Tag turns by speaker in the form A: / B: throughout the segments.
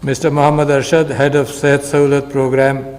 A: Mr. Mohammad Arshad, Head of Sehat Sahulat Program,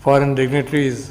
A: foreign dignitaries,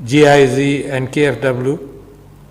A: GIZ, NKFW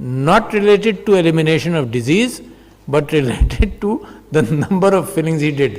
A: not related to elimination of disease but related to the number of fillings he did।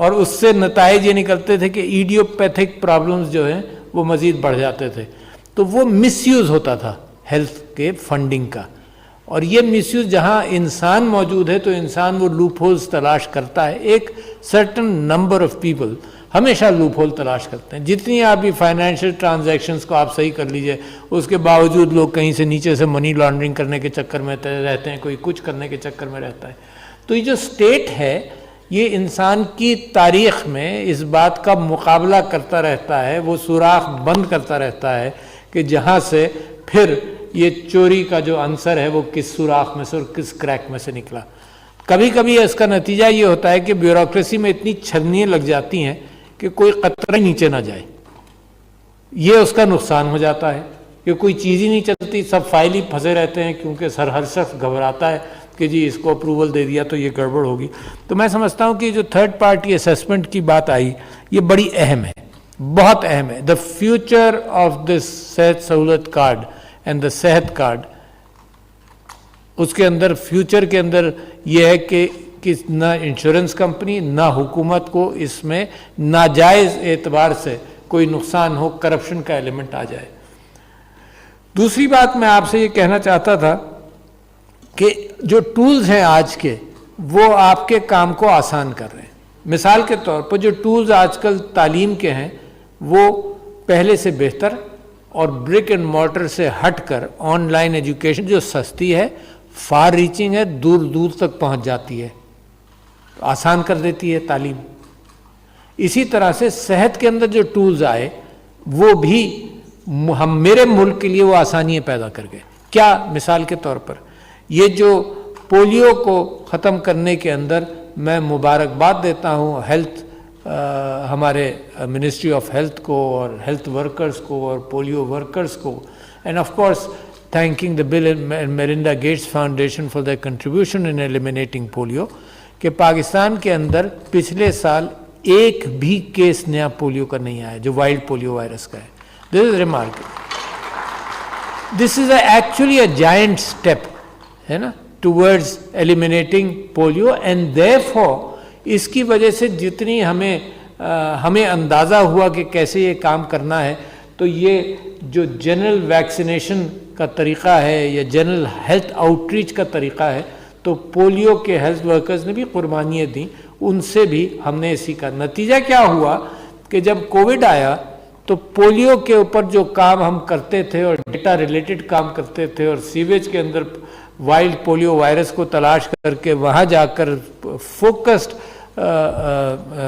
A: اور اس سے نتائج یہ نکلتے تھے کہ ایڈیوپیتھک problems جو ہیں وہ مزید بڑھ جاتے تھے. تو وہ مس یوز ہوتا تھا ہیلتھ کے فنڈنگ کا, اور یہ مس یوز جہاں انسان موجود ہے تو انسان وہ لوپ ہولز تلاش کرتا ہے. ایک سرٹن نمبر آف پیپل ہمیشہ لوپ ہول تلاش کرتے ہیں. جتنی آپ بھی فائنینشیل ٹرانزیکشنز کو آپ صحیح کر لیجئے, اس کے باوجود لوگ کہیں سے نیچے سے منی لانڈرنگ کرنے کے چکر میں رہتے ہیں, کوئی کچھ کرنے کے چکر میں رہتا ہے. تو یہ جو اسٹیٹ ہے یہ انسان کی تاریخ میں اس بات کا مقابلہ کرتا رہتا ہے, وہ سوراخ بند کرتا رہتا ہے کہ جہاں سے پھر یہ چوری کا جو عنصر ہے وہ کس سوراخ میں سے اور کس کریک میں سے نکلا. کبھی کبھی اس کا نتیجہ یہ ہوتا ہے کہ بیوروکریسی میں اتنی چھلنیاں لگ جاتی ہیں کہ کوئی قطرہ نیچے نہ جائے, یہ اس کا نقصان ہو جاتا ہے کہ کوئی چیز ہی نہیں چلتی, سب فائل ہی پھنسے رہتے ہیں کیونکہ ہر شخص گھبراتا ہے کہ جی اس کو اپروول دے دیا تو یہ گڑبڑ ہوگی. تو میں سمجھتا ہوں کہ جو تھرڈ پارٹی اسیسمنٹ کی بات آئی یہ بڑی اہم ہے, بہت اہم ہے. دا فیوچر آف دس صحت سہولت کارڈ اینڈ دا صحت کارڈ, اس کے اندر فیوچر کے اندر یہ ہے کہ نہ انشورنس کمپنی نہ حکومت کو اس میں ناجائز اعتبار سے کوئی نقصان ہو, کرپشن کا ایلیمنٹ آ جائے. دوسری بات میں آپ سے یہ کہنا چاہتا تھا کہ جو ٹولز ہیں آج کے وہ آپ کے کام کو آسان کر رہے ہیں. مثال کے طور پر جو ٹولز آج کل تعلیم کے ہیں وہ پہلے سے بہتر اور برک اینڈ مارٹر سے ہٹ کر آن لائن ایجوکیشن جو سستی ہے, فار ریچنگ ہے, دور دور تک پہنچ جاتی ہے, آسان کر دیتی ہے تعلیم. اسی طرح سے صحت کے اندر جو ٹولز آئے وہ بھی میرے ملک کے لیے وہ آسانیاں پیدا کر گئے. کیا مثال کے طور پر یہ جو پولیو کو ختم کرنے کے اندر میں مبارکباد دیتا ہوں ہیلتھ ہمارے منسٹری آف ہیلتھ کو اور ہیلتھ ورکرز کو اور پولیو ورکرز کو, and of course thanking the Bill and Melinda Gates Foundation for their contribution in eliminating polio, کہ پاکستان کے اندر پچھلے سال ایک بھی کیس نیا پولیو کا نہیں آیا جو وائلڈ پولیو وائرس کا ہے. This is remarkable. This is actually a giant step, ہے نا, towards eliminating polio, and therefore اس کی وجہ سے جتنی ہمیں اندازہ ہوا کہ کیسے یہ کام کرنا ہے, تو یہ جو جنرل ویکسینیشن کا طریقہ ہے یا جنرل ہیلتھ آؤٹ ریچ کا طریقہ ہے, تو پولیو کے ہیلتھ ورکرز نے بھی قربانیاں دیں, ان سے بھی ہم نے اسی کا نتیجہ کیا ہوا کہ جب کووڈ آیا تو پولیو کے اوپر جو کام ہم کرتے تھے اور ڈیٹا ریلیٹڈ کام کرتے تھے اور سیویج کے اندر وائلڈ پولیو وائرس کو تلاش کر کے وہاں جا کر فوکسڈ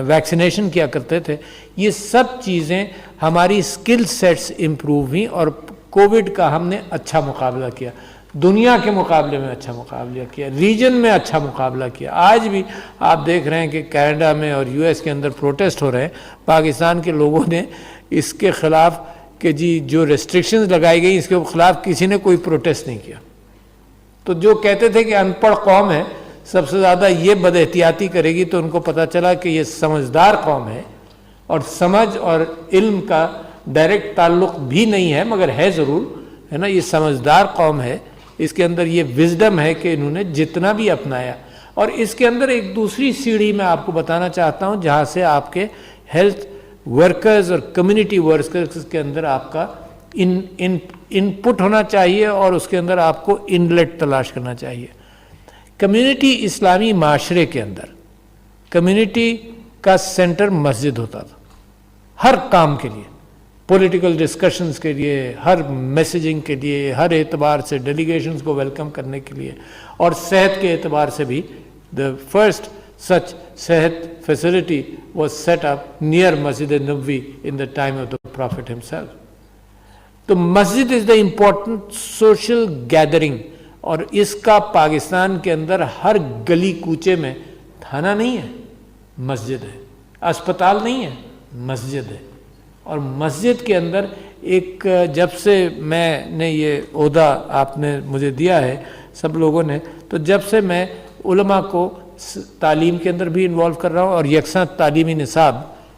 A: ویکسینیشن کیا کرتے تھے, یہ سب چیزیں ہماری اسکل سیٹس امپروو ہوئیں اور کووڈ کا ہم نے اچھا مقابلہ کیا, دنیا کے مقابلے میں اچھا مقابلہ کیا, ریجن میں اچھا مقابلہ کیا. آج بھی آپ دیکھ رہے ہیں کہ کینیڈا میں اور یو ایس کے اندر پروٹیسٹ ہو رہے ہیں, پاکستان کے لوگوں نے اس کے خلاف کہ جی جو ریسٹرکشنز لگائی گئی اس کے خلاف کسی نے کوئی پروٹیسٹ نہیں کیا. تو جو کہتے تھے کہ ان پڑھ قوم ہے سب سے زیادہ یہ بد احتیاطی کرے گی, تو ان کو پتہ چلا کہ یہ سمجھدار قوم ہے اور سمجھ اور علم کا ڈائریکٹ تعلق بھی نہیں ہے مگر ہے ضرور, ہے نا, یہ سمجھدار قوم ہے, اس کے اندر یہ وزڈم ہے کہ انہوں نے جتنا بھی اپنایا. اور اس کے اندر ایک دوسری سیڑھی میں آپ کو بتانا چاہتا ہوں جہاں سے آپ کے ہیلتھ ورکرز اور کمیونٹی ورکرز کے اندر آپ کا ان پٹ ہونا چاہیے اور اس کے اندر آپ کو انلیٹ تلاش کرنا چاہیے. کمیونٹی اسلامی معاشرے کے اندر کمیونٹی کا سینٹر مسجد ہوتا تھا ہر کام کے لیے, پولیٹیکل ڈسکشنز کے لیے, ہر میسیجنگ کے لیے, ہر اعتبار سے ڈیلیگیشنز کو ویلکم کرنے کے لیے, اور صحت کے اعتبار سے بھی the first such صحت facility was set up near Masjid Nabawi in the time of the Prophet himself. تو مسجد is the important social gathering, اور اس کا پاکستان کے اندر ہر گلی کوچے میں تھانہ نہیں ہے, مسجد ہے, اسپتال نہیں ہے, مسجد ہے. اور مسجد کے اندر ایک جب سے میں نے یہ عہدہ آپ نے مجھے دیا ہے سب لوگوں نے, تو جب سے میں علماء کو تعلیم کے اندر بھی انوالو کر رہا ہوں, اور یکساں تعلیمی نصاب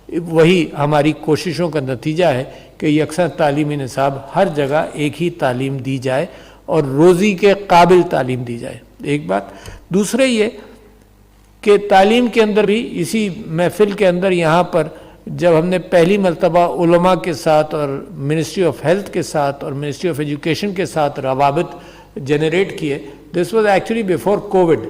A: وہی ہماری کوششوں کا نتیجہ ہے کہ یکساں تعلیمی نصاب ہر جگہ ایک ہی تعلیم دی جائے اور روزی کے قابل تعلیم دی جائے. ایک بات. دوسرے یہ کہ تعلیم کے اندر بھی اسی محفل کے اندر یہاں پر جب ہم نے پہلی مرتبہ علماء کے ساتھ اور منسٹری آف ہیلتھ کے ساتھ اور منسٹری آف ایجوکیشن کے ساتھ روابط جنریٹ کیے، this was actually before Covid,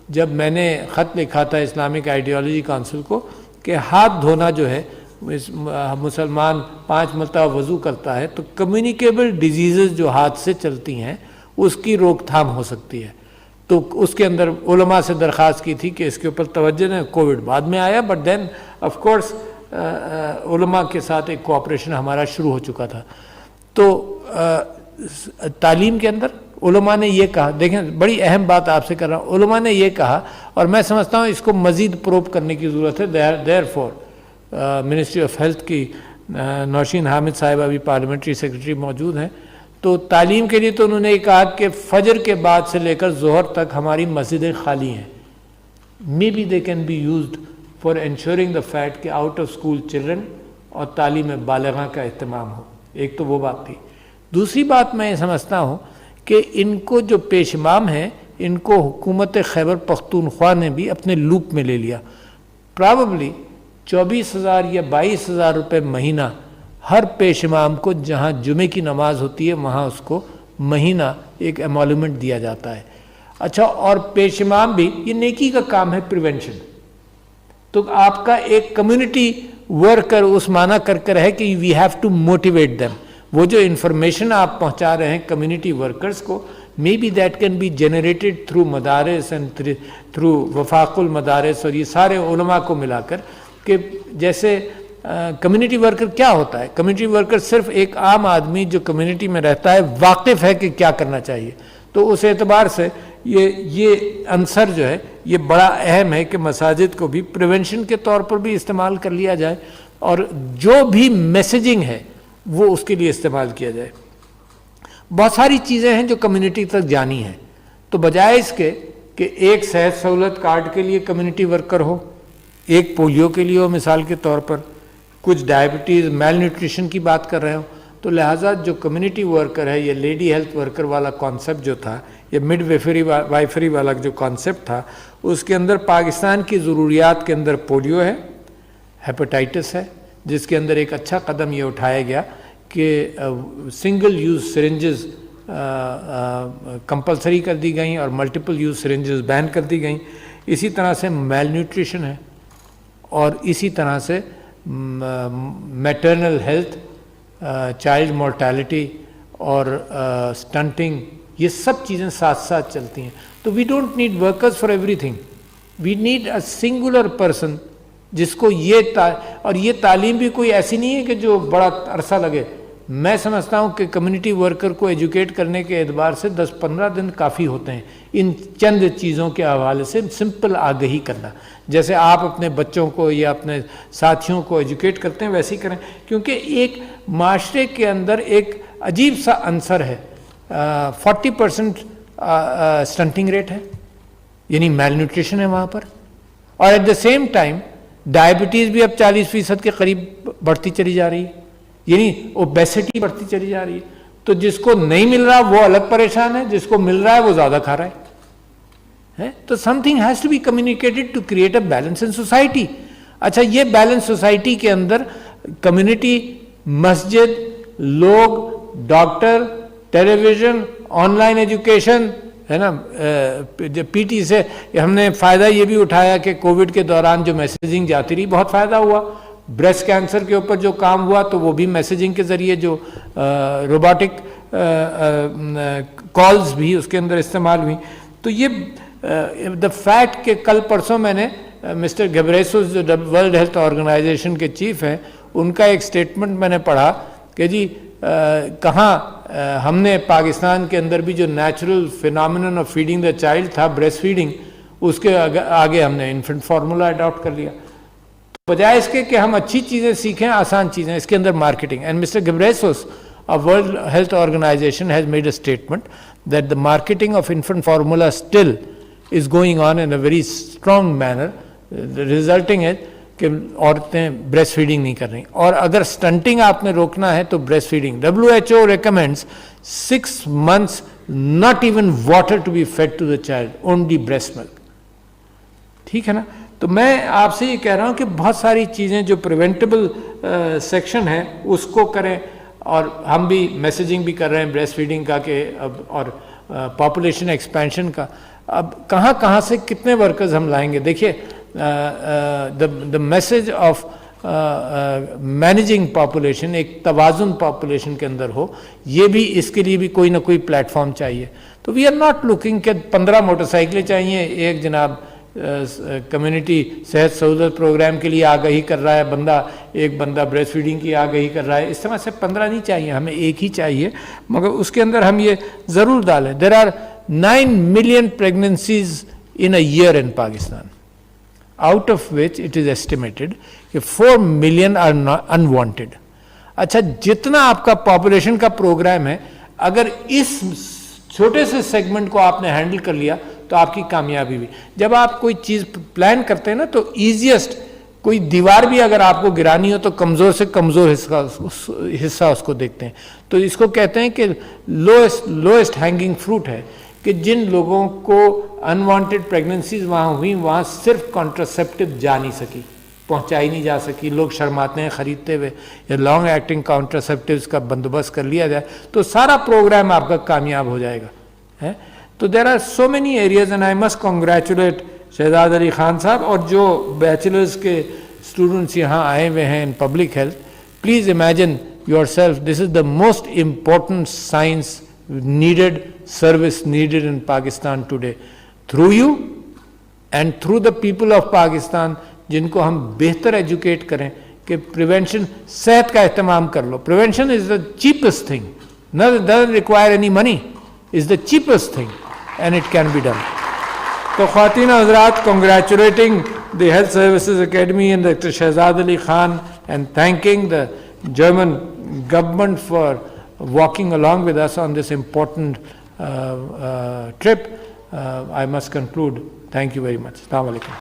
A: جب میں نے خط لکھا تھا اسلامک آئیڈیالوجی کونسل کو کہ ہاتھ دھونا جو ہے مسلمان 5 مرتبہ وضو کرتا ہے تو کمیونیکیبل ڈیزیزز جو ہاتھ سے چلتی ہیں اس کی روک تھام ہو سکتی ہے، تو اس کے اندر علماء سے درخواست کی تھی کہ اس کے اوپر توجہ دیں. کووڈ بعد میں آیا، بٹ دین آف کورس علماء کے ساتھ ایک کوآپریشن ہمارا شروع ہو چکا تھا. تو تعلیم کے اندر علماء نے یہ کہا، دیکھیں بڑی اہم بات آپ سے کر رہا ہوں، علماء نے یہ کہا اور میں سمجھتا ہوں اس کو مزید پروب کرنے کی ضرورت ہے. دیر فور منسٹری آف ہیلتھ کی نوشین حامد صاحبہ بھی پارلیمنٹری سیکرٹری موجود ہیں، تو تعلیم کے لیے تو انہوں نے یہ کہا کہ فجر کے بعد سے لے کر ظہر تک ہماری مسجدیں خالی ہیں. May be they can be used for ensuring the fact کہ آؤٹ آف اسکول چلڈرن اور تعلیم بالغاں کا اہتمام ہو. ایک تو وہ بات تھی. دوسری بات میں یہ سمجھتا ہوں کہ ان کو جو پیشمام ہیں ان کو حکومت خیبر پختونخوا نے بھی اپنے لوپ میں لے لیا. پراببلی 24,000 یا 22,000 روپے مہینہ ہر پیشمام کو جہاں جمعے کی نماز ہوتی ہے وہاں اس کو مہینہ ایک ایمولومنٹ دیا جاتا ہے. اچھا، اور پیشمام بھی یہ نیکی کا کام ہے، پریونشن. تو آپ کا ایک کمیونٹی ورکر اس معنی کر ہے کہ we have to motivate them. وہ جو انفارمیشن آپ پہنچا رہے ہیں کمیونٹی ورکرز کو، may be that can be generated through مدارس اینڈ تھرو وفاق المدارس اور یہ سارے علماء کو ملا کر، کہ جیسے کمیونٹی ورکر کیا ہوتا ہے. کمیونٹی ورکر صرف ایک عام آدمی جو کمیونٹی میں رہتا ہے واقف ہے کہ کیا کرنا چاہیے. تو اس اعتبار سے یہ عنصر جو ہے یہ بڑا اہم ہے کہ مساجد کو بھی پریونشن کے طور پر بھی استعمال کر لیا جائے اور جو بھی میسیجنگ ہے وہ اس کے لیے استعمال کیا جائے. بہت ساری چیزیں ہیں جو کمیونٹی تک جانی ہیں، تو بجائے اس کے کہ ایک صحت سہولت کارڈ کے لیے کمیونٹی ورکر ہو، ایک پولیو کے لیے ہو مثال کے طور پر، کچھ ڈائبٹیز میل نیوٹریشن کی بات کر رہے ہوں، تو لہٰذا جو کمیونٹی ورکر ہے یہ لیڈی ہیلتھ ورکر والا کانسیپٹ جو تھا، یہ مڈ وائفری والا جو کانسیپٹ تھا، اس کے اندر پاکستان کی ضروریات کے اندر پولیو ہے، ہیپاٹائٹس ہے، جس کے اندر ایک اچھا قدم یہ اٹھایا گیا کہ سنگل یوز سرنجز کمپلسری کر دی گئیں اور ملٹیپل یوز سرنجز بین کر دی گئیں. اسی طرح سے میل نیوٹریشن ہے اور اسی طرح سے میٹرنل ہیلتھ، چائلڈ مورٹیلٹی اور سٹنٹنگ، یہ سب چیزیں ساتھ ساتھ چلتی ہیں. تو we don't need workers for everything, we need a singular person جس کو اور یہ تعلیم بھی کوئی ایسی نہیں ہے کہ جو بڑا عرصہ لگے. میں سمجھتا ہوں کہ کمیونٹی ورکر کو ایجوکیٹ کرنے کے اعتبار سے 10-15 دن کافی ہوتے ہیں ان چند چیزوں کے حوالے سے. سمپل آگہی کرنا، جیسے آپ اپنے بچوں کو یا اپنے ساتھیوں کو ایجوکیٹ کرتے ہیں ویسے ہی کریں، کیونکہ ایک معاشرے کے اندر ایک عجیب سا عنصر ہے، 40% سٹنٹنگ ریٹ ہے، یعنی میل نیوٹریشن ہے وہاں پر، اور at the same time diabetes بھی اب 40% کے قریب بڑھتی چلی جا رہی ہے، یعنی اوبیسٹی بڑھتی چلی جا رہی ہے. تو جس کو نہیں مل رہا وہ الگ پریشان ہے، جس کو مل رہا ہے وہ زیادہ کھا رہا ہے. تو something has to be communicated to create a balance in society. اچھا، یہ بیلنس سوسائٹی کے اندر کمیونٹی، مسجد، لوگ، doctor, television, online education ہے نا. پی ٹی سے ہم نے فائدہ یہ بھی اٹھایا کہ کووڈ کے دوران جو میسیجنگ جاتی رہی بہت فائدہ ہوا. بریسٹ کینسر کے اوپر جو کام ہوا تو وہ بھی میسیجنگ کے ذریعے، جو روبوٹک کالز بھی اس کے اندر استعمال ہوئی. تو یہ دا فیکٹ کہ کل پرسوں میں نے مسٹر گھبریسوس جو ورلڈ ہیلتھ آرگنائزیشن کے چیف ہیں ان کا ایک سٹیٹمنٹ میں نے پڑھا کہ جی کہاں ہم نے پاکستان کے اندر بھی جو natural phenomenon of feeding the child تھا، بریسٹ فیڈنگ، اس کے آگے ہم نے انفنٹ فارمولا اڈاپٹ کر لیا. بجائے اس کے کہ ہم اچھی چیزیں سیکھیں، آسان چیزیں، اس کے اندر marketing. And mister Ghebreyesus of World Health Organization has made a statement that the marketing of infant formula still is going on in a very strong manner, resulting in کہ عورتیں بریسٹ فیڈنگ نہیں کر رہی. اور اگر stunting آپ نے روکنا ہے تو breast feeding. WHO recommends 6 months not even water to be fed to the child, only breast milk. ٹھیک ہے نا. تو میں آپ سے یہ کہہ رہا ہوں کہ بہت ساری چیزیں جو پریونٹیبل سیکشن ہے اس کو کریں, اور ہم بھی میسیجنگ بھی کر رہے ہیں بریسٹ فیڈنگ کا کہ اب, اور پاپولیشن ایکسپینشن کا. اب کہاں کہاں سے کتنے ورکرز ہم لائیں گے. دیکھیے the message of managing population, ایک توازن پاپولیشن کے اندر ہو, یہ بھی اس کے لیے بھی کوئی نہ کوئی پلیٹ فارم چاہیے. تو وی آر ناٹ لوکنگ کہ 15 موٹر سائیکلیں چاہیے, ایک جناب کمیونٹی صحت سہولت پروگرام کے لیے آگاہی کر رہا ہے ایک بندہ بریسٹ فیڈنگ کی آگاہی کر رہا ہے. اس طرح سے 15 نہیں چاہیے, ہمیں ایک ہی چاہیے, مگر اس کے اندر ہم یہ ضرور ڈالیں. There are 9 million pregnancies in a year in Pakistan, out of which it is estimated کہ 4 million are unwanted. اچھا, جتنا آپ کا پاپولیشن کا پروگرام ہے, اگر اس چھوٹے سے سیگمنٹ کو آپ نے ہینڈل کر لیا تو آپ کی کامیابی بھی. جب آپ کوئی چیز پلان کرتے ہیں نا, تو ایزیسٹ کوئی دیوار بھی اگر آپ کو گرانی ہو تو کمزور سے کمزور حصہ اس کو دیکھتے ہیں. تو اس کو کہتے ہیں کہ لوئسٹ ہینگنگ فروٹ ہے, کہ جن لوگوں کو انوانٹیڈ پریگننسیز وہاں ہوئیں, وہاں صرف کانٹراسیپٹیو جا نہیں سکی, پہنچائی نہیں جا سکی, لوگ شرماتے ہیں خریدتے ہوئے. یا لانگ ایکٹنگ کانٹراسیپٹیوز کا بندوبست کر لیا جائے تو سارا پروگرام آپ کا کامیاب ہو جائے گا. تو there are so many areas, and I must congratulate Shahzad Ali Khan Sahab اور جو بیچلرز کے اسٹوڈنٹس یہاں آئے ہوئے ہیں in public health. Please imagine your self, this is the most important science needed, service needed in Pakistan today. Through you and through the people of Pakistan, جن کو ہم بہتر ایجوکیٹ کریں کہ پریونشن, صحت کا اہتمام کر لو. Prevention is the cheapest thing, doesn't require any money, is the cheapest thing and it can be done. تو خواتین حضرات, congratulating the Health Services Academy and Dr. Shehzad Ali Khan and thanking the German government for walking along with us on this important trip. I must conclude. Thank you very much. Assalamu alaikum.